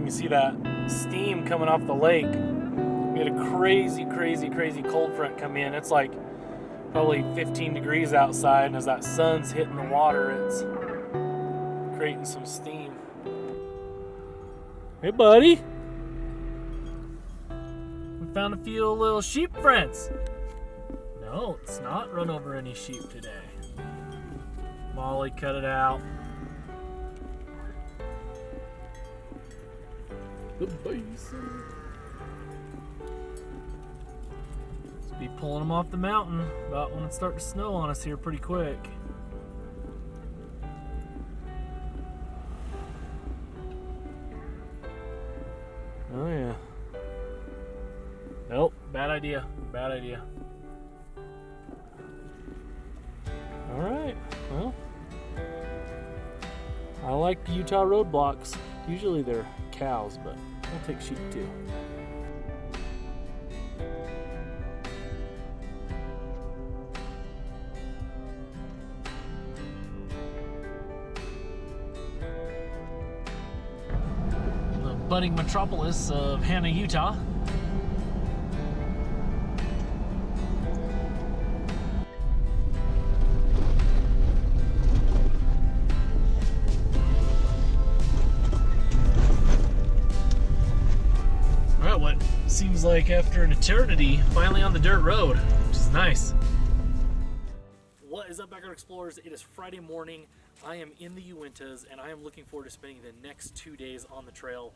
can see that steam coming off the lake. We had a crazy cold front come in. It's like probably 15 degrees outside, and as that sun's hitting the water, it's creating some steam. Hey, buddy. We found a few little sheep friends. No, it's not run over any sheep today. Molly cut it out. The bison. Let's be pulling them off the mountain about when it starts to snow on us here pretty quick. Oh yeah. Nope, bad idea. Bad idea. Alright, well, I like Utah roadblocks. Usually they're cows, but I'll take sheep too. The budding metropolis of Hannah, Utah. Seems like after an eternity, finally on the dirt road, which is nice. What is up, Backyard Explorers? It is Friday morning. I am in the Uintas, and I am looking forward to spending the next 2 days on the trail.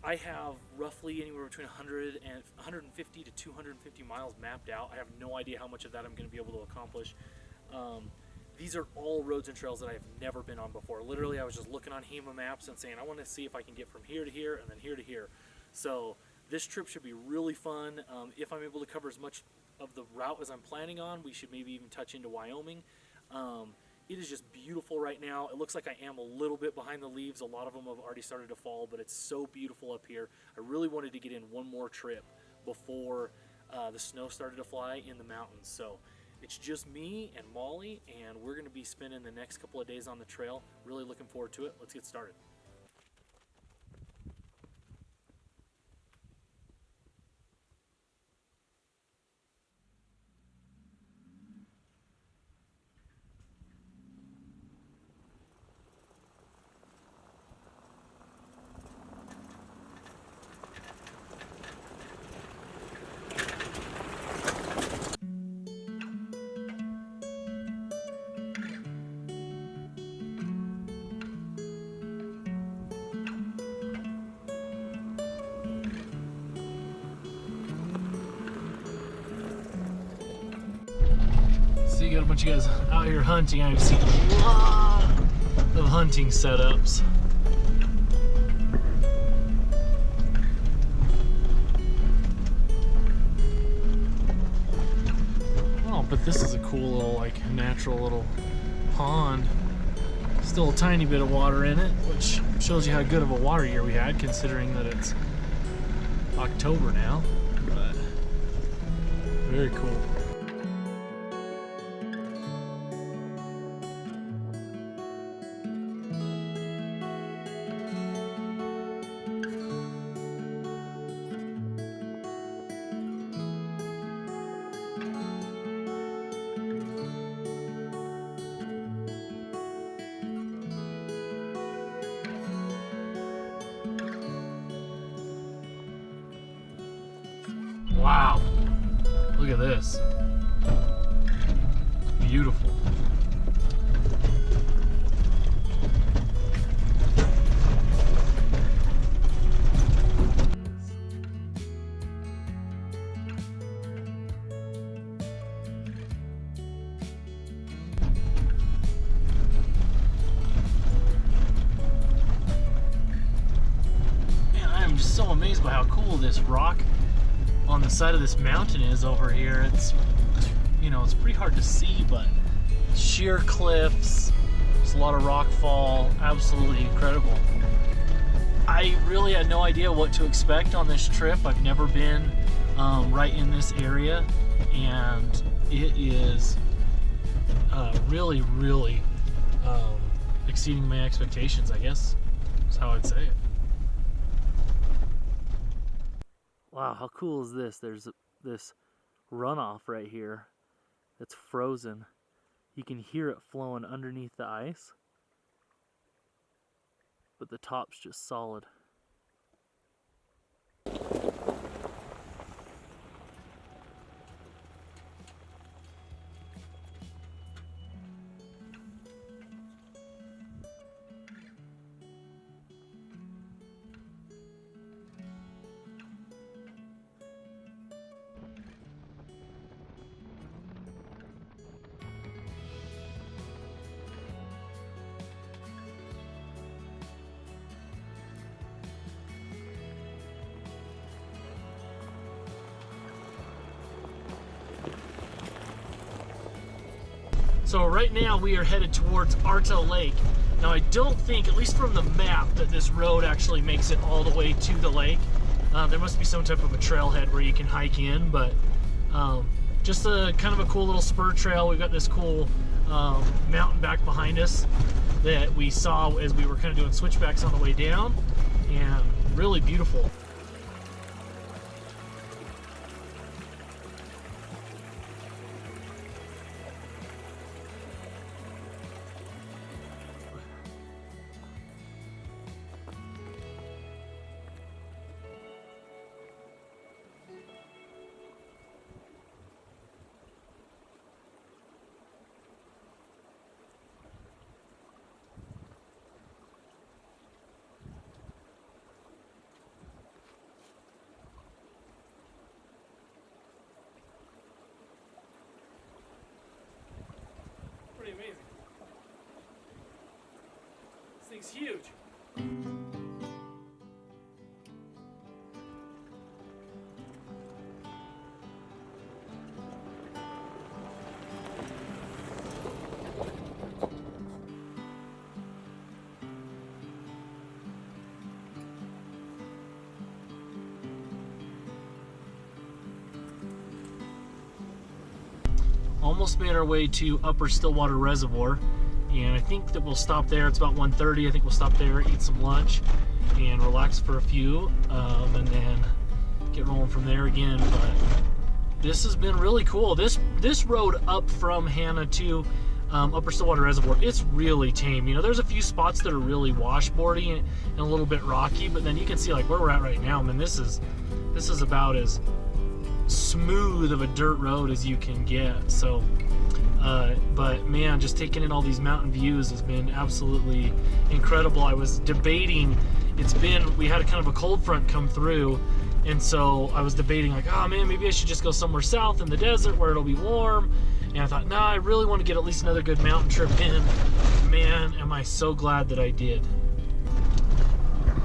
I have roughly anywhere between 150 to 250 miles mapped out. I have no idea how much of that I'm going to be able to accomplish. These are all roads and trails that I have never been on before. Literally, I was just looking on HEMA maps and saying, I want to see if I can get from here to here and then here to here. So this trip should be really fun. If I'm able to cover as much of the route as I'm planning on, we should maybe even touch into Wyoming. It is just beautiful right now. It looks like I am a little bit behind the leaves. A lot of them have already started to fall, but it's so beautiful up here. I really wanted to get in one more trip before the snow started to fly in the mountains. So it's just me and Molly, and we're going to be spending the next couple of days on the trail. Really looking forward to it. Let's get started. So you got a bunch of guys out here hunting. I've seen a lot of hunting setups. Oh, but this is a cool little, like, natural little pond. Still a tiny bit of water in it, which shows you how good of a water year we had, considering that it's October now. But very cool. Wow, look at this. Beautiful. Man, I am just so amazed by how cool this rock on the side of this mountain is over here. It's, you know, it's pretty hard to see, but sheer cliffs, there's a lot of rock fall, absolutely incredible. I really had no idea what to expect on this trip. I've never been right in this area, and it is really exceeding my expectations, I guess is how I'd say it. Wow, how cool is this? There's this runoff right here that's frozen. You can hear it flowing underneath the ice, but the top's just solid. So right now we are headed towards Arta Lake. Now I don't think, at least from the map, that this road actually makes it all the way to the lake. There must be some type of a trailhead where you can hike in, but just a kind of a cool little spur trail. We've got this cool mountain back behind us that we saw as we were kind of doing switchbacks on the way down, and really beautiful. Pretty amazing. This thing's huge. Almost made our way to Upper Stillwater Reservoir, and I think that we'll stop there. It's about 1:30. I think we'll stop there, eat some lunch, and relax for a few, and then get rolling from there again. But this has been really cool. This road up from Hannah to Upper Stillwater Reservoir, it's really tame. You know, there's a few spots that are really washboardy and a little bit rocky, but then you can see like where we're at right now. I mean, this is about as smooth of a dirt road as you can get. So but man, just taking in all these mountain views has been absolutely incredible. I was debating, we had a kind of a cold front come through, and so I was debating like, oh man, maybe I should just go somewhere south in the desert where it'll be warm. And I thought, nah, I really want to get at least another good mountain trip in. Man, am I so glad that I did.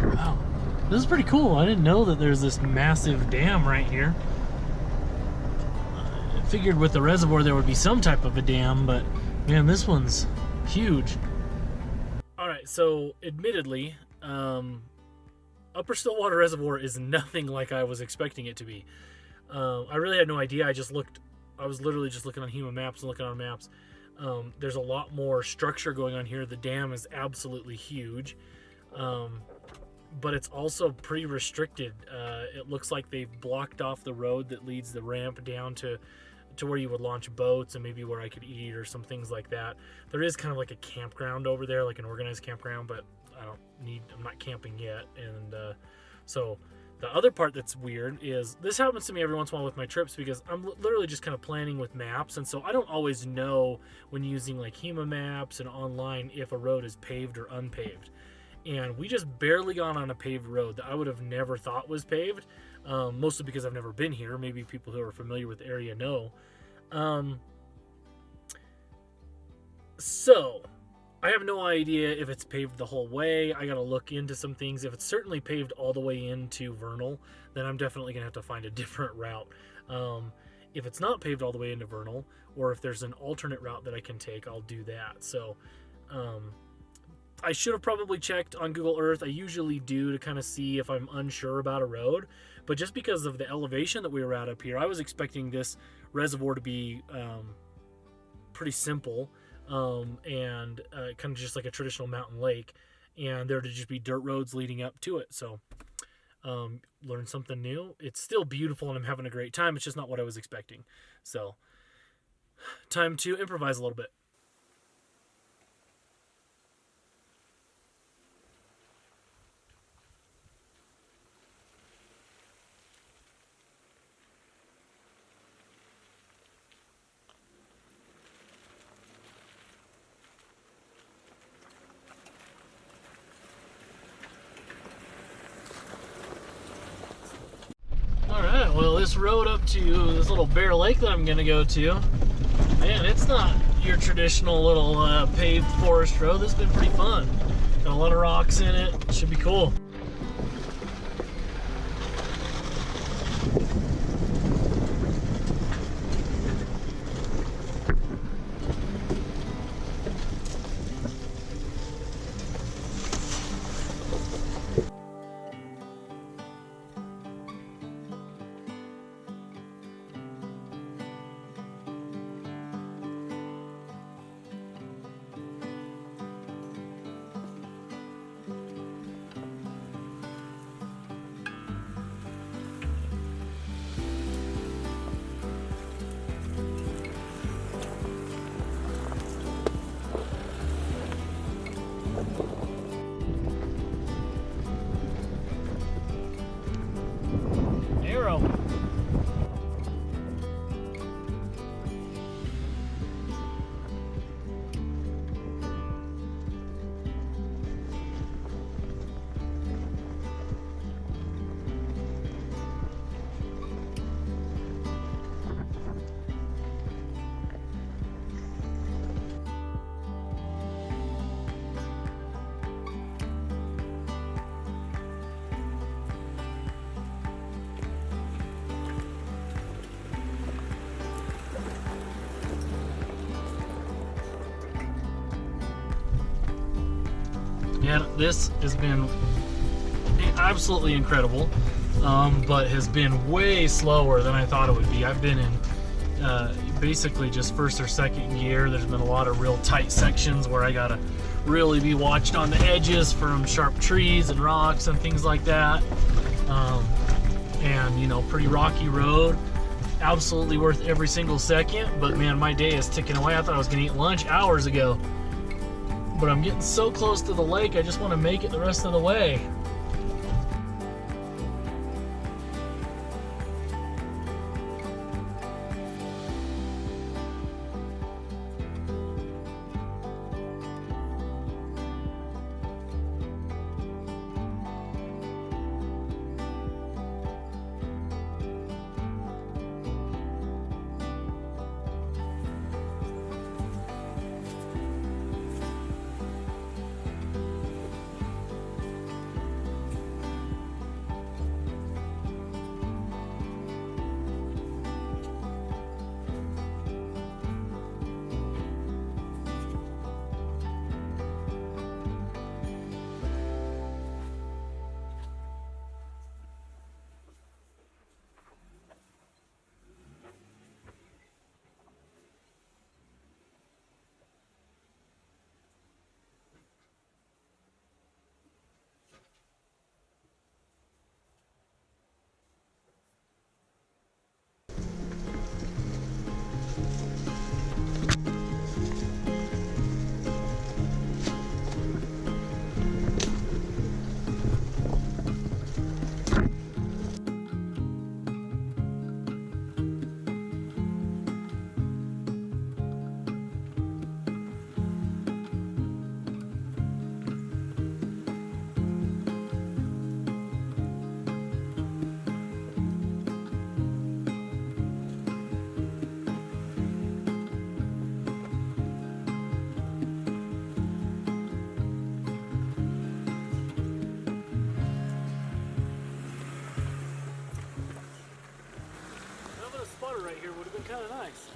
Wow, this is pretty cool. I didn't know that there's this massive dam right here. Figured with the reservoir there would be some type of a dam, but man, this one's huge. Alright, so admittedly, Upper Stillwater Reservoir is nothing like I was expecting it to be. I really had no idea. I was literally just looking on Hema Maps and looking on maps. There's a lot more structure going on here. The dam is absolutely huge, but it's also pretty restricted. It looks like they've blocked off the road that leads the ramp down to where you would launch boats and maybe where I could eat or some things like that. There is kind of like a campground over there, like an organized campground, but I'm not camping yet. And so the other part that's weird is this happens to me every once in a while with my trips, because I'm literally just kind of planning with maps, and so I don't always know when using like Hema Maps and online if a road is paved or unpaved. And we just barely got on a paved road that I would have never thought was paved, mostly because I've never been here. Maybe people who are familiar with the area know. So I have no idea if it's paved the whole way. I gotta look into some things. If it's certainly paved all the way into Vernal, then I'm definitely gonna have to find a different route. If it's not paved all the way into Vernal, or if there's an alternate route that I can take, I'll do that. So I should have probably checked on Google Earth. I usually do, to kind of see if I'm unsure about a road. But just because of the elevation that we were at up here, I was expecting this reservoir to be pretty simple and kind of just like a traditional mountain lake, and there to just be dirt roads leading up to it. So learn something new. It's still beautiful and I'm having a great time. It's just not what I was expecting. So, time to improvise a little bit. Alright, well, this road up to this little bare lake that I'm going to go to, man, it's not your traditional little paved forest road. This has been pretty fun. Got a lot of rocks in it. Should be cool. Yeah, this has been absolutely incredible, but has been way slower than I thought it would be. I've been in basically just first or second gear. There's been a lot of real tight sections where I gotta really be watched on the edges from sharp trees and rocks and things like that. And you know, pretty rocky road. Absolutely worth every single second, but man, my day is ticking away. I thought I was gonna eat lunch hours ago. But I'm getting so close to the lake, I just want to make it the rest of the way. Right here would have been kind of nice.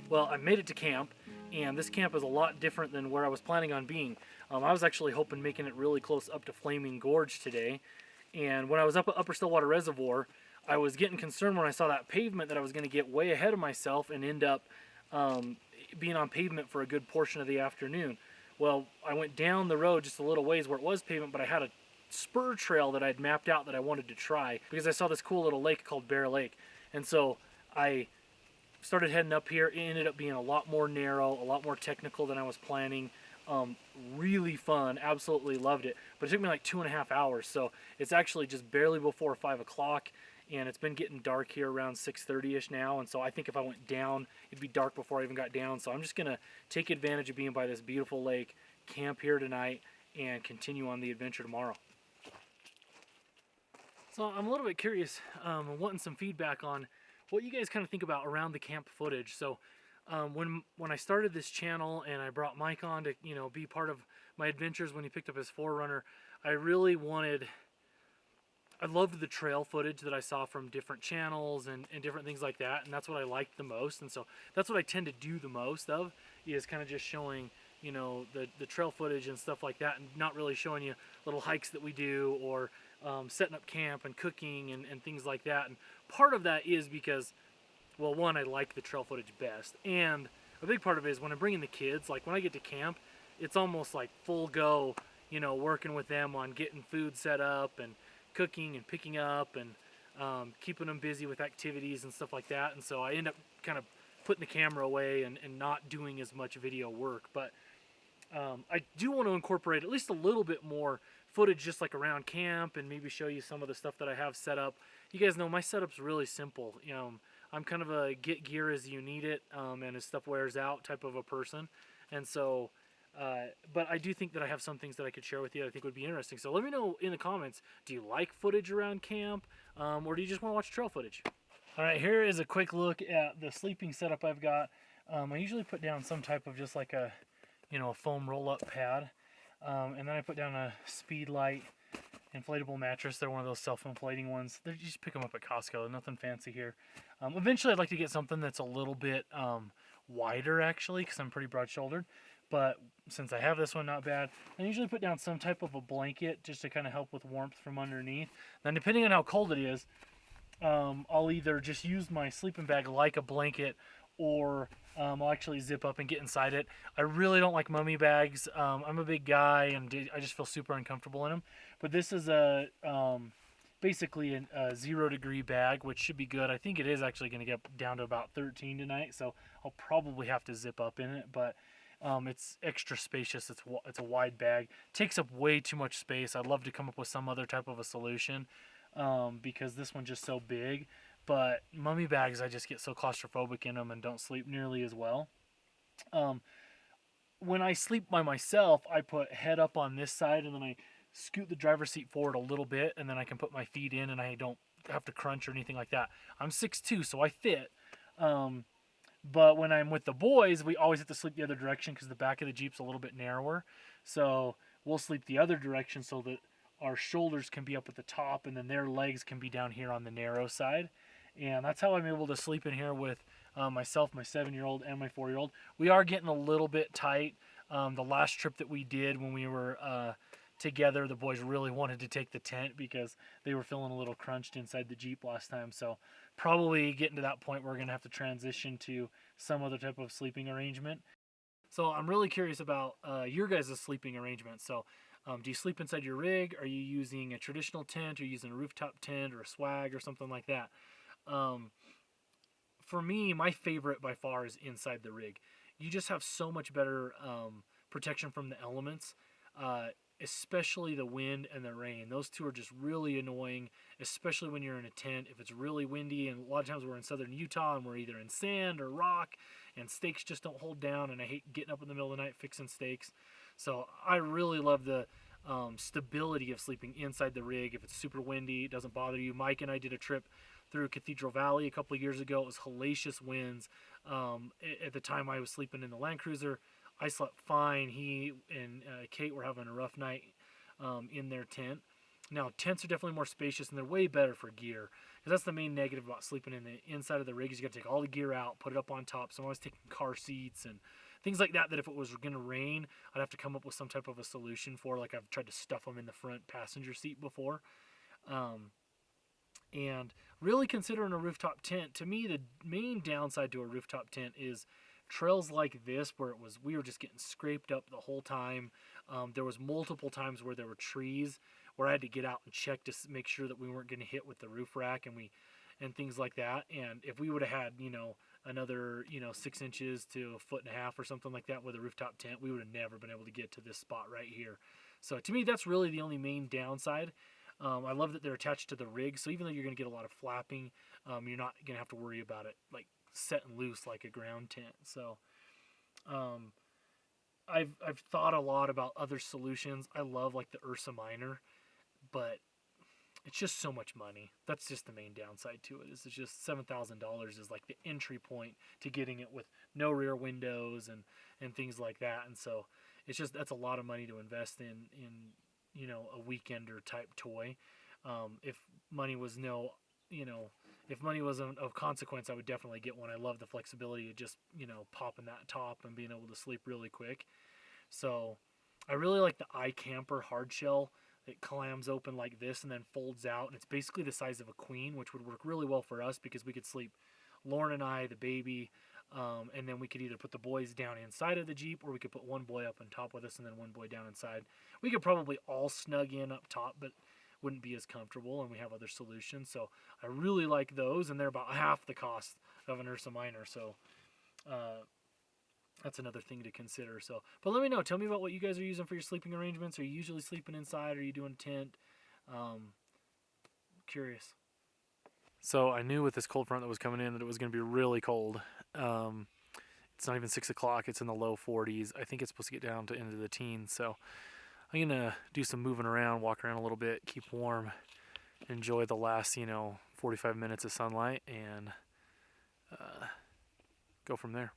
Well, I made it to camp, and this camp is a lot different than where I was planning on being. I was actually hoping making it really close up to Flaming Gorge today, and when I was up at Upper Stillwater Reservoir, I was getting concerned when I saw that pavement that I was going to get way ahead of myself and end up being on pavement for a good portion of the afternoon. Well, I went down the road just a little ways where it was pavement, but I had a spur trail that I'd mapped out that I wanted to try because I saw this cool little lake called Bear Lake. And so I started heading up here. It ended up being a lot more narrow, a lot more technical than I was planning. Really fun, absolutely loved it. But it took me like 2.5 hours, so it's actually just barely before 5 o'clock, and it's been getting dark here around 6:30ish now, and so I think if I went down, it'd be dark before I even got down. So I'm just gonna take advantage of being by this beautiful lake, camp here tonight, and continue on the adventure tomorrow. So I'm a little bit curious, wanting some feedback on what you guys kind of think about around the camp footage. So when I started this channel and I brought Mike on to be part of my adventures when he picked up his 4Runner, I loved the trail footage that I saw from different channels and different things like that, and that's what I liked the most. And so that's what I tend to do the most of, is kind of just showing the trail footage and stuff like that, and not really showing you little hikes that we do or setting up camp and cooking and things like that. And part of that is because, well, one, I like the trail footage best, and a big part of it is when I bring in the kids, like when I get to camp, it's almost like full go, working with them on getting food set up and cooking and picking up and keeping them busy with activities and stuff like that. And so I end up kind of putting the camera away and not doing as much video work. But I do want to incorporate at least a little bit more footage just like around camp and maybe show you some of the stuff that I have set up. You guys know my setup's really simple. I'm kind of a get gear as you need it and as stuff wears out type of a person. And so but I do think that I have some things that I could share with you that I think would be interesting. So let me know in the comments, do you like footage around camp, or do you just want to watch trail footage? All right, here is a quick look at the sleeping setup I've got. I usually put down some type of just like a foam roll-up pad, and then I put down a Speedlight inflatable mattress. They're one of those self-inflating ones. You just pick them up at Costco. Nothing fancy here. Eventually I'd like to get something that's a little bit wider, actually, because I'm pretty broad-shouldered. But since I have this one, not bad. I usually put down some type of a blanket just to kind of help with warmth from underneath. Then depending on how cold it is, I'll either just use my sleeping bag like a blanket, or I'll actually zip up and get inside it. I really don't like mummy bags. I'm a big guy and I just feel super uncomfortable in them. But this is basically a 0-degree bag, which should be good. I think it is actually going to get down to about 13 tonight, so I'll probably have to zip up in it. But it's extra spacious. It's a wide bag. Takes up way too much space. I'd love to come up with some other type of a solution because this one's just so big. But mummy bags, I just get so claustrophobic in them and don't sleep nearly as well. When I sleep by myself, I put head up on this side and then I scoot the driver's seat forward a little bit, and then I can put my feet in and I don't have to crunch or anything like that. I'm 6'2", so I fit. But when I'm with the boys, we always have to sleep the other direction because the back of the Jeep's a little bit narrower. So we'll sleep the other direction so that our shoulders can be up at the top and then their legs can be down here on the narrow side. And that's how I'm able to sleep in here with myself, my 7-year-old, and my 4-year-old. We are getting a little bit tight. The last trip that we did when we were together, the boys really wanted to take the tent because they were feeling a little crunched inside the Jeep last time. So probably getting to that point where we're going to have to transition to some other type of sleeping arrangement. So I'm really curious about your guys' sleeping arrangement. So do you sleep inside your rig? Are you using a traditional tent? Are you using a rooftop tent or a swag or something like that? For me, my favorite by far is inside the rig. You just have so much better protection from the elements, especially the wind and the rain. Those two are just really annoying, especially when you're in a tent. If it's really windy, and a lot of times we're in southern Utah and we're either in sand or rock, and stakes just don't hold down, and I hate getting up in the middle of the night fixing stakes. So I really love the stability of sleeping inside the rig. If it's super windy, it doesn't bother you. Mike and I did a trip through Cathedral Valley a couple of years ago. It was hellacious winds. At the time I was sleeping in the Land Cruiser, I slept fine. He and Kate were having a rough night in their tent. Now, tents are definitely more spacious and they're way better for gear. Because that's the main negative about sleeping in the inside of the rig is you got to take all the gear out, put it up on top. So I'm always taking car seats and things like that, that if it was going to rain, I'd have to come up with some type of a solution for. Like I've tried to stuff them in the front passenger seat before. And really considering a rooftop tent, to me, the main downside to a rooftop tent is trails like this where we were just getting scraped up the whole time. There was multiple times where there were trees where I had to get out and check to make sure that we weren't going to hit with the roof rack and things like that. And if we would have had, another, 6 inches to 1.5 feet or something like that with a rooftop tent, we would have never been able to get to this spot right here. So to me, that's really the only main downside. I love that they're attached to the rig, so even though you're going to get a lot of flapping, you're not going to have to worry about it like setting loose like a ground tent. So I've thought a lot about other solutions. I love like the Ursa Minor, but it's just so much money. That's just the main downside to it. It's just $7,000 is like the entry point to getting it with no rear windows and things like that. And so it's just, that's a lot of money to invest in a weekender type toy. If money was if money wasn't of consequence, I would definitely get one. I love the flexibility of just, popping that top and being able to sleep really quick. So I really like the iCamper hard shell. It clams open like this and then folds out, and it's basically the size of a queen, which would work really well for us because we could sleep, Lauren and I, the baby, and then we could either put the boys down inside of the Jeep, or we could put one boy up on top with us and then one boy down inside. We could probably all snug in up top, but wouldn't be as comfortable, and we have other solutions. So I really like those, and they're about half the cost of an Ursa Minor. So that's another thing to consider. So, but let me know. Tell me about what you guys are using for your sleeping arrangements. Are you usually sleeping inside? Are you doing tent? Curious. So I knew with this cold front that was coming in that it was going to be really cold. It's not even 6 o'clock. It's in the low 40s. I think it's supposed to get down to into the teens. So I'm going to do some moving around, walk around a little bit, keep warm, enjoy the last, 45 minutes of sunlight, and go from there.